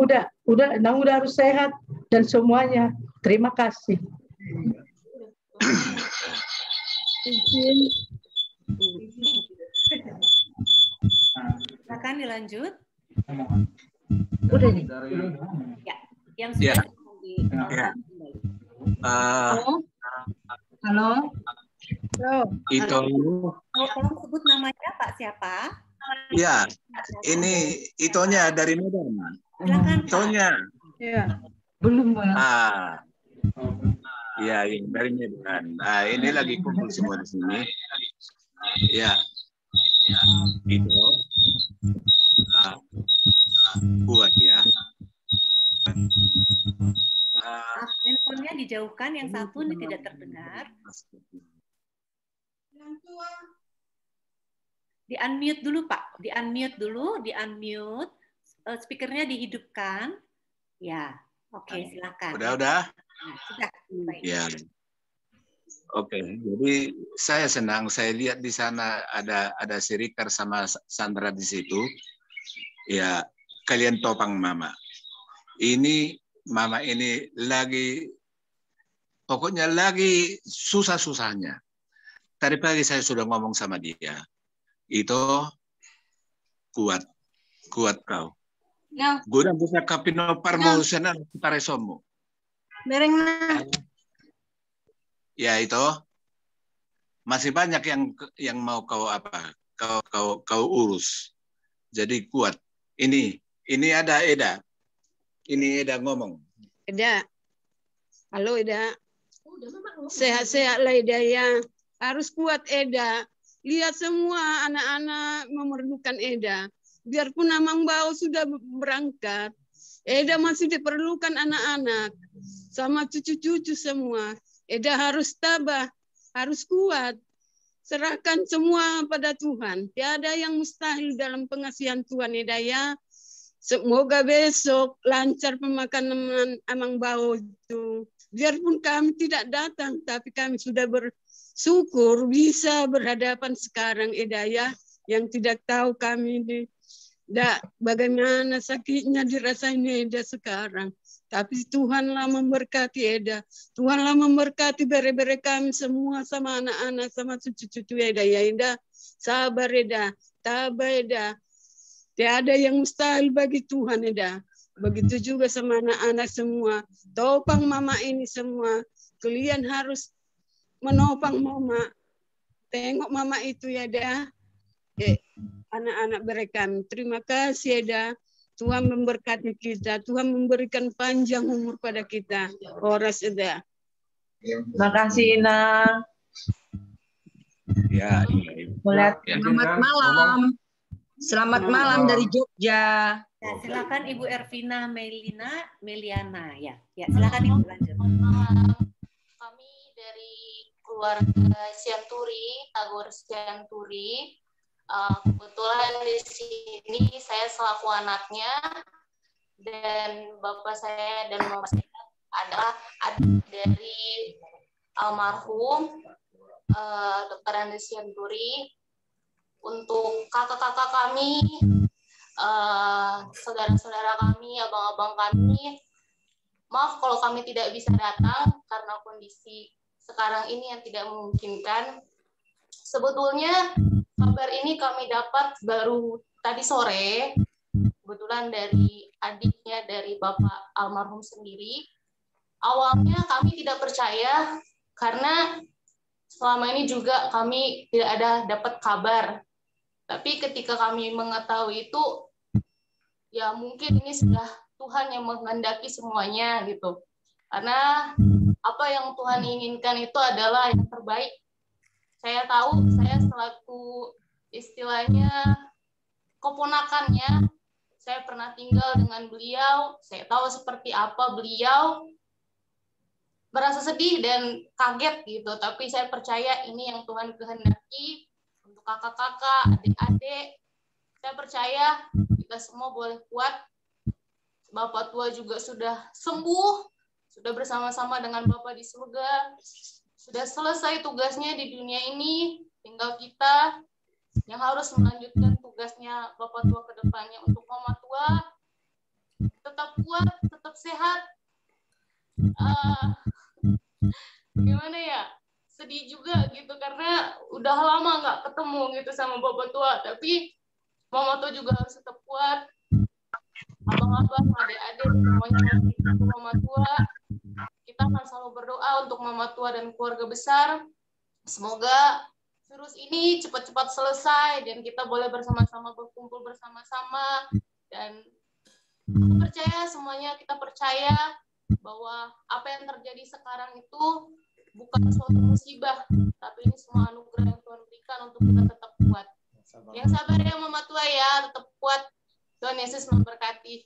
muda harus sehat dan semuanya. Terima kasih. Izin. Silakan dilanjut. Udah nih. Ya, yang sudah Halo. Itu. Tolong sebut namanya Pak siapa? Ya, ini Itonya dari Medan. Silakan. Itonya. Ya. Belum, Bang. Ya, dari Medan. Nah, ini lagi kumpul semua di sini. Ya. Itu. Buat ya. Handphonenya dijauhkan, yang satu ini tidak terdengar. Di-unmute dulu, Pak. Di-unmute dulu, di-unmute. Speakernya dihidupkan. Ya, oke, silakan. Udah. Sudah. Baik. Ya. Oke, jadi saya senang. Saya lihat di sana ada si Rikar sama Sandra di situ. Ya, kalian topang Mama. Ini Mama ini pokoknya lagi susah-susahnya. Tadi pagi saya sudah ngomong sama dia. Itu kuat kau. Ya. Guna bisa kapino parmo sana paresomo. Berengna. Ya itu masih banyak yang mau kau urus. Jadi kuat. Ini ada Eda. Ini Eda ngomong. Eda. Halo Eda. Sehat-sehatlah Eda ya. Harus kuat Eda. Lihat semua anak-anak memerlukan Eda. Biarpun Amang Bau sudah berangkat, Eda masih diperlukan anak-anak. Sama cucu-cucu semua. Eda harus tabah, harus kuat. Serahkan semua pada Tuhan. Tiada yang mustahil dalam pengasihan Tuhan Eda ya. Semoga besok lancar pemakaman Amang Bau itu. Biarpun kami tidak datang, tapi kami sudah bersyukur bisa berhadapan sekarang Eda ya. Yang tidak tahu kami bagaimana sakitnya dirasain Eda sekarang. Tapi Tuhanlah memberkati Eda. Tuhanlah memberkati bere-bere kami semua sama anak-anak, sama cucu-cucu Eda ya Eda. Sabar Eda, tabah Eda. Tiada yang mustahil bagi Tuhan Eda. Begitu juga sama anak-anak semua. Topang Mama ini semua. Kalian harus menopang Mama. Tengok Mama itu ya Eda. Anak-anak mereka. Terima kasih Eda. Tuhan memberkati kita. Tuhan memberikan panjang umur pada kita. Horas Eda. Terima kasih Ina. Ya. Selamat malam. Selamat malam dari Jogja. Ya, silakan Ibu Ervina Meliana ya. Ya, silakan Ibu lanjut. Kami dari keluarga Sianturi, Tagor Sianturi. Kebetulan di sini saya selaku anaknya dan bapak saya dan mama saya adalah adik dari almarhum Dr. Andes Sianturi. Untuk kakak-kakak kami, saudara-saudara kami, abang-abang kami, maaf kalau kami tidak bisa datang karena kondisi sekarang ini yang tidak memungkinkan. Sebetulnya kabar ini kami dapat baru tadi sore, kebetulan dari adiknya dari Bapak almarhum sendiri. Awalnya kami tidak percaya karena selama ini juga kami tidak ada dapat kabar. Tapi ketika kami mengetahui itu, ya mungkin ini sudah Tuhan yang menghendaki semuanya gitu. Karena apa yang Tuhan inginkan itu adalah yang terbaik. Saya tahu, saya selaku istilahnya keponakannya, saya pernah tinggal dengan beliau, saya tahu seperti apa beliau, merasa sedih dan kaget gitu. Tapi saya percaya ini yang Tuhan kehendaki. Untuk kakak-kakak, adik-adik, saya percaya kita semua boleh kuat. Bapak tua juga sudah sembuh, sudah bersama-sama dengan Bapak di surga, sudah selesai tugasnya di dunia ini, tinggal kita yang harus melanjutkan tugasnya Bapak tua ke depannya. Untuk mama tua, tetap kuat, tetap sehat. Gimana ya? Sedih juga gitu karena udah lama nggak ketemu gitu sama bapak tua. Tapi mama tua juga harus tetap kuat. Abang-abang, adik-adik, semuanya masih untuk mama tua. Kita akan selalu berdoa untuk mama tua dan keluarga besar. Semoga virus ini cepat-cepat selesai dan kita boleh bersama-sama berkumpul bersama-sama. Dan aku percaya semuanya kita percaya bahwa apa yang terjadi sekarang itu bukan suatu musibah, tapi ini semua anugerah yang Tuhan berikan untuk kita tetap kuat. Yang sabar ya mama tua ya, tetap kuat. Tuhan Yesus memberkati.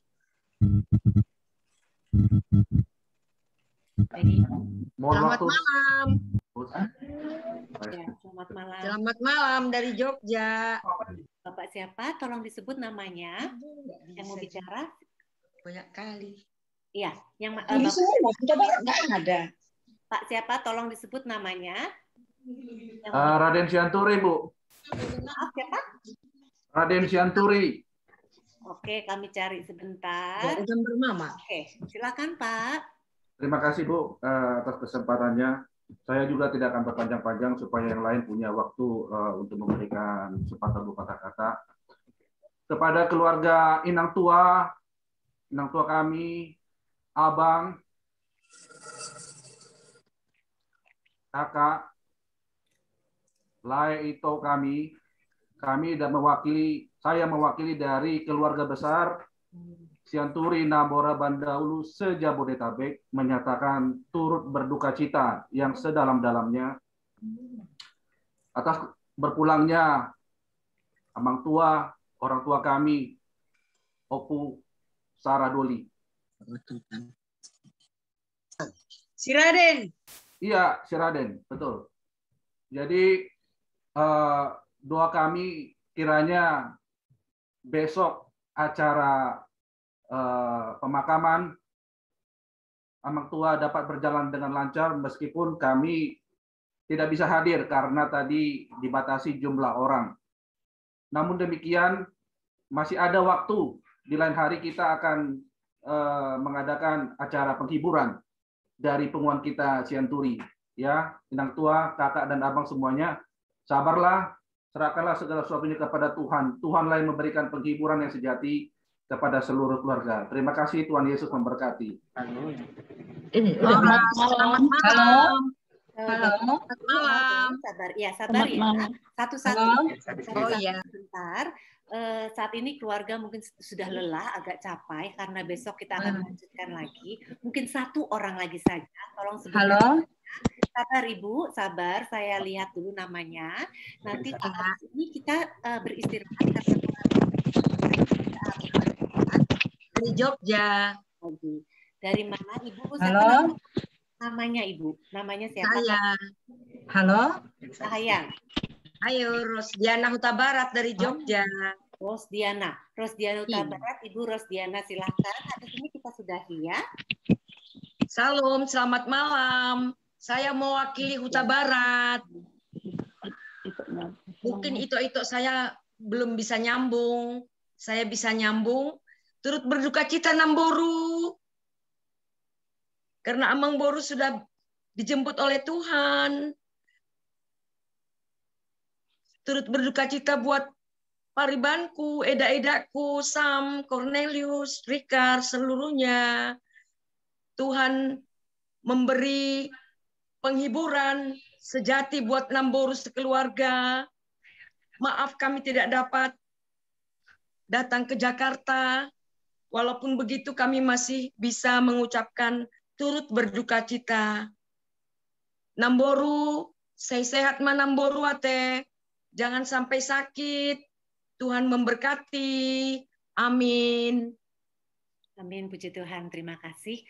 Selamat malam. Ya, selamat malam. Selamat malam dari Jogja. Bapak siapa? Tolong disebut namanya. Yang mau bicara? Banyak kali. Iya, yang Ini semua coba nggak ada. Pak siapa? Tolong disebut namanya. Raden Sianturi, Bu. Maaf, siapa? Raden Sianturi. Oke, kami cari sebentar. Dari gambar mama. Oke, silakan Pak. Terima kasih, Bu, atas kesempatannya. Saya juga tidak akan berpanjang-panjang supaya yang lain punya waktu untuk memberikan kesempatan berkata-kata. Kepada keluarga inang tua kami, abang, kakak, lae itu kami dan saya mewakili dari keluarga besar Sianturi Nambora Bandaulu se-Jabodetabek menyatakan turut berduka cita yang sedalam-dalamnya atas berpulangnya amang tua, orang tua kami, Opu Saradoli. Si Raden. Iya, si Raden, betul. Jadi doa kami kiranya besok acara pemakaman amang tua dapat berjalan dengan lancar meskipun kami tidak bisa hadir karena tadi dibatasi jumlah orang. Namun demikian masih ada waktu, di lain hari kita akan mengadakan acara penghiburan dari penguan kita Sianturi. Ya, inang tua, kakak dan abang semuanya, sabarlah, serahkanlah segala sesuatunya kepada Tuhan. Tuhanlah yang memberikan penghiburan yang sejati kepada seluruh keluarga. Terima kasih, Tuhan Yesus memberkati. Selamat malam. Selamat malam. Sabar, ya sabar ya. Satu-satu. Oh iya. Sebentar. Saat ini keluarga mungkin sudah lelah, agak capai karena besok kita akan melanjutkan lagi. Mungkin satu orang lagi saja. Tolong sebut. Halo. Sabar Ibu, sabar. Saya lihat dulu namanya. Nanti habis ini kita beristirahat karena dari Jogja. Dari mana Ibu? Halo. Namanya Ibu. Namanya siapa? Saya. Halo. Sayang. Ayo, Rosdiana Huta Barat dari Jogja. Rosdiana Huta Barat. Ibu Rosdiana silahkan. Habis ini kita sudahi ya. Salam, selamat malam. Saya mewakili Huta Barat. Mungkin itu saya belum bisa nyambung. Saya bisa nyambung. Turut berduka cita Namboru. Karena Amang Boru sudah dijemput oleh Tuhan. Turut berduka cita buat paribanku, eda-edaku, Sam, Cornelius, Ricard, seluruhnya. Tuhan memberi penghiburan sejati buat Namboru sekeluarga. Maaf kami tidak dapat datang ke Jakarta. Walaupun begitu kami masih bisa mengucapkan turut berduka cita. Namboru, saya sehat ma Namboru ate. Jangan sampai sakit. Tuhan memberkati. Amin. Amin, puji Tuhan. Terima kasih.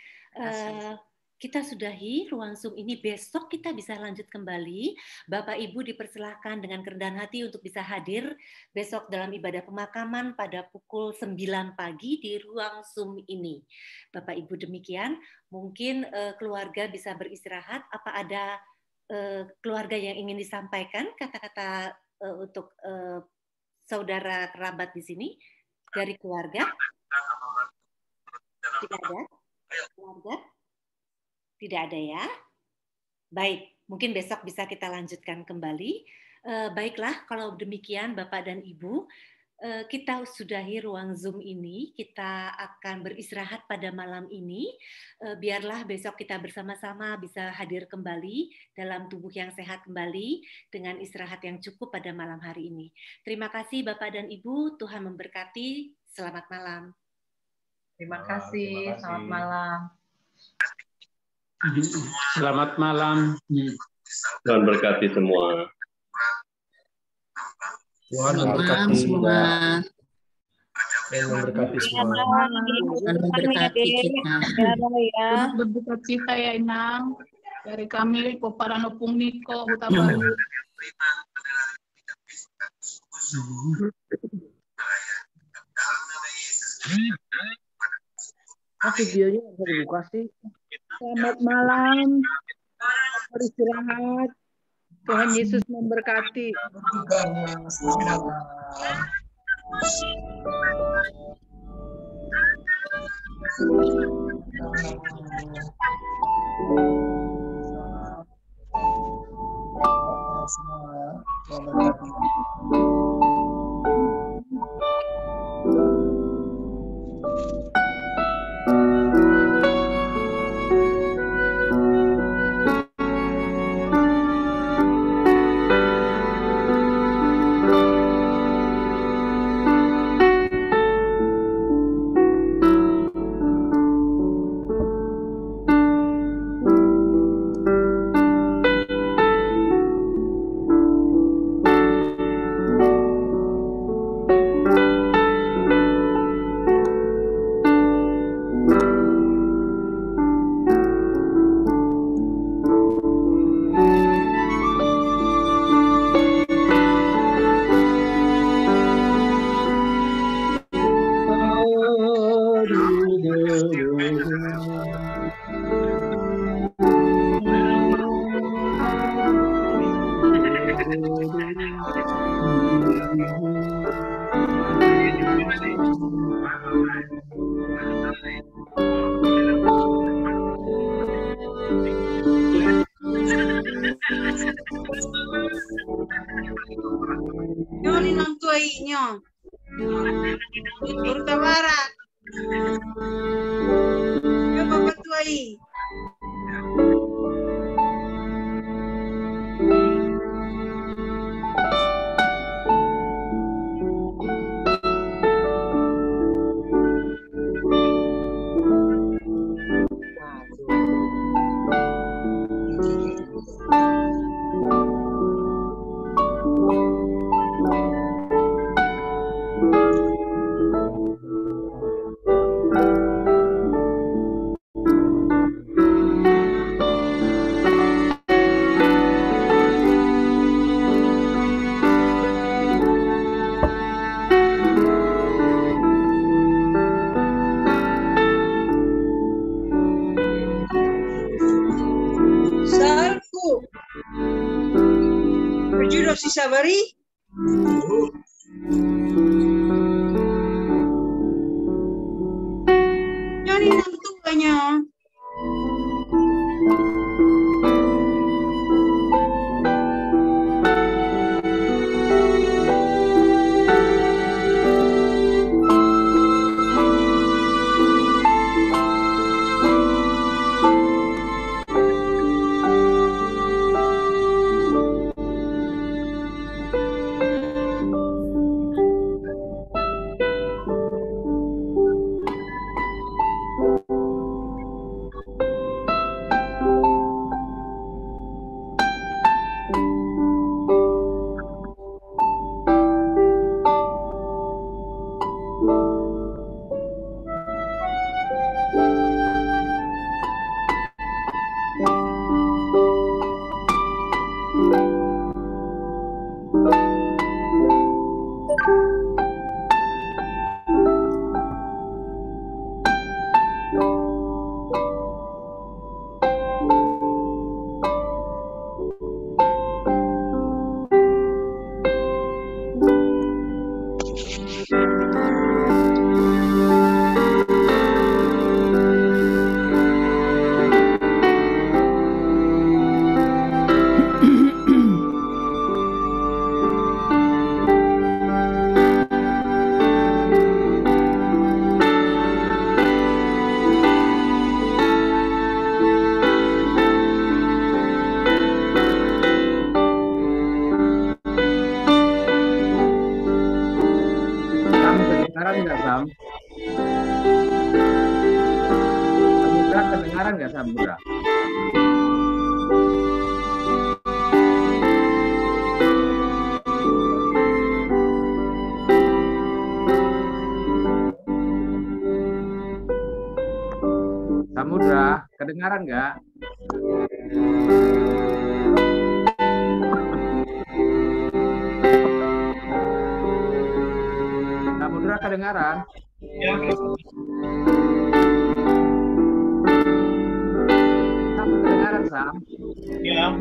Kita sudahi ruang Zoom ini. Besok kita bisa lanjut kembali. Bapak Ibu dipersilahkan dengan kerendahan hati untuk bisa hadir besok dalam ibadah pemakaman pada pukul 9 pagi di ruang Zoom ini. Bapak Ibu demikian. Mungkin keluarga bisa beristirahat. Apa ada keluarga yang ingin disampaikan? Kata-kata untuk saudara kerabat di sini dari keluarga? Tidak ada? Keluarga? Tidak ada ya? Baik, mungkin besok bisa kita lanjutkan kembali. Baiklah, kalau demikian Bapak dan Ibu, kita sudahi ruang Zoom ini. Kita akan beristirahat pada malam ini. Biarlah besok kita bersama-sama bisa hadir kembali dalam tubuh yang sehat kembali dengan istirahat yang cukup pada malam hari ini. Terima kasih Bapak dan Ibu, Tuhan memberkati. Selamat malam. Terima kasih. Selamat malam. Selamat malam. Tuhan berkati semua. Tuhan memberkati semua. Tuhan memberkati semua. Tuhan memberkati kita. Tuhan berduka cita ya Inang. Dari kami Peparano Pungniko Huta Baru. Videonya bisa dibuka sih. Selamat malam. Beristirahat. Tuhan Yesus memberkati. Yoni nang tuainya. Huta Barat. Yo Bapak tuai. Si Sabari. Jadi nantuanya. Kedengaran nggak Samudra? Samudra, kedengaran nggak? Samudra kedengaran? Ya. Sam, kedengaran Sam? Ya.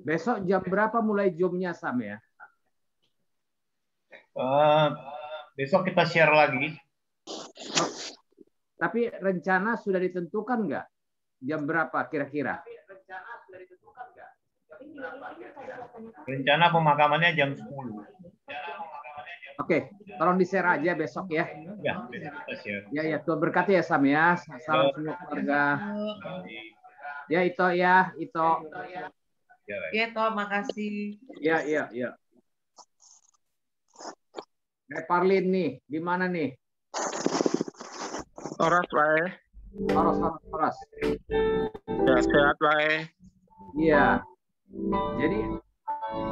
Besok jam berapa mulai Zoom-nya Sam ya? Besok kita share lagi. Tapi rencana sudah ditentukan nggak? Jam berapa kira-kira? Rencana pemakamannya jam 10. Oke, tolong di-share aja besok ya. Ya, besok kita share. Ya, Tuhan berkati ya Sam ya. Salam semua keluarga. Ya, Ito ya, Ito. Ya, Toh, makasih. Ya. Parlin nih, di mana nih? Oras wae. Oras. Ya, sehat wae. Iya. Jadi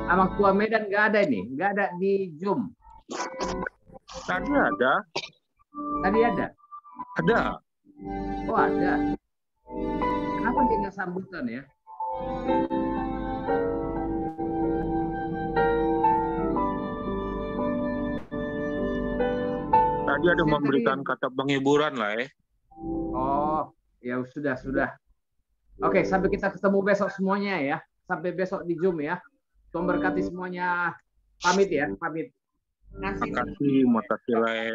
Amang Tua Medan nggak ada nih, nggak ada di Zoom. Tadi ada. Tadi ada. Ada. Oh ada. Kenapa dia nggak sambutan ya? Tadi ada memberikan kata penghiburan lah ya. Oh, ya sudah. Oke, sampai kita ketemu besok semuanya ya. Sampai besok di Zoom ya. Tuhan berkati semuanya. Pamit ya, pamit. Makasih lah.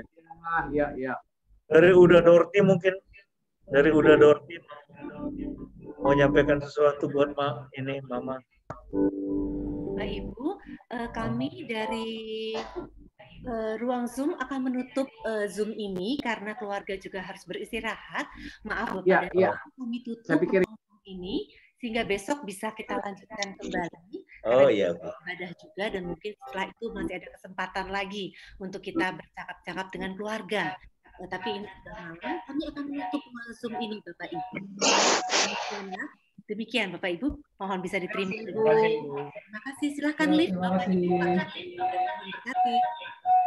Ya. Dari Uda Dorti mungkin. Dari Uda Dorti mau nyampaikan sesuatu buat Mama. Bapak Ibu, kami dari ruang Zoom akan menutup Zoom ini karena keluarga juga harus beristirahat. Maaf Bapak dan Ibu, kami tutup ruang Zoom ini sehingga besok bisa kita lanjutkan kembali. Oh iya. Ibadah juga dan mungkin setelah itu masih ada kesempatan lagi untuk kita bercakap-cakap dengan keluarga. Tapi ini sudah malam, kami akan menutup Zoom ini Bapak Ibu. Demikian Bapak Ibu, mohon bisa diterima dulu. Terima kasih, silakan Liv. Bapak Ibu,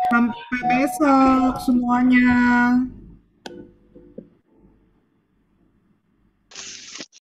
sampai besok semuanya.